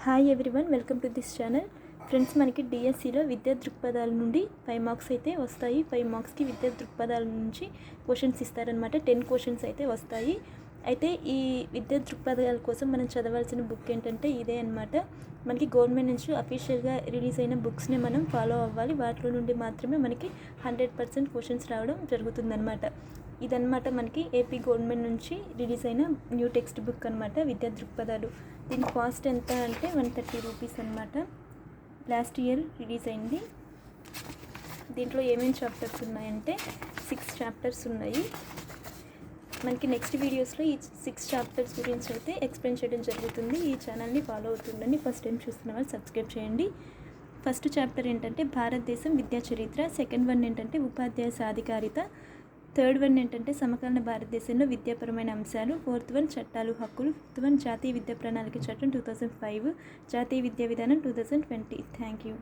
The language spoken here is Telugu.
Hi everyone, welcome to this channel. Friends, మనకి డిఎస్సిలో విద్యా దృక్పథాల నుండి 5 మార్క్స్ అయితే వస్తాయి. 5 మార్క్స్కి విద్యా దృక్పథాల నుంచి క్వశ్చన్స్ ఇస్తారనమాట. 10 క్వశ్చన్స్ అయితే వస్తాయి. అయితే ఈ విద్యా దృక్పథాల కోసం మనం చదవాల్సిన బుక్ ఏంటంటే ఇదే అనమాట. మనకి గవర్నమెంట్ నుంచి అఫీషియల్గా రిలీజ్ అయిన బుక్స్ని మనం ఫాలో అవ్వాలి. వాటిలో నుండి మాత్రమే మనకి 100% క్వశ్చన్స్ రావడం జరుగుతుందన్నమాట. ఇదన్నమాట మనకి ఏపీ గవర్నమెంట్ నుంచి రిలీజ్ అయిన న్యూ టెక్స్ట్ బుక్ అనమాట, విద్యా దృక్పథాలు. దీని కాస్ట్ ఎంత అంటే 130 రూపీస్ అనమాట. లాస్ట్ ఇయర్ రిలీజ్ అయింది. దీంట్లో ఏమేమి చాప్టర్స్ ఉన్నాయంటే 6 చాప్టర్స్ ఉన్నాయి. మనకి నెక్స్ట్ వీడియోస్లో ఈ 6 చాప్టర్స్ గురించి అయితే ఎక్స్ప్లెయిన్ చేయడం జరుగుతుంది. ఈ ఛానల్ని ఫాలో అవుతుండండి. ఫస్ట్ టైం చూస్తున్న వాళ్ళు సబ్స్క్రైబ్ చేయండి. ఫస్ట్ చాప్టర్ ఏంటంటే భారతదేశం విద్యా చరిత్ర. సెకండ్ వన్ ఏంటంటే ఉపాధ్యాయ సాధికారిత. థర్డ్ వన్ ఏంటంటే సమకాలీన భారతదేశంలో విద్యాపరమైన అంశాలు. ఫోర్త్ వన్ చట్టాలు, హక్కులు. ఫిఫ్త్ వన్ జాతీయ విద్యా ప్రణాళిక చట్టం 2005, జాతీయ విద్యా విధానం 2020. Thank you.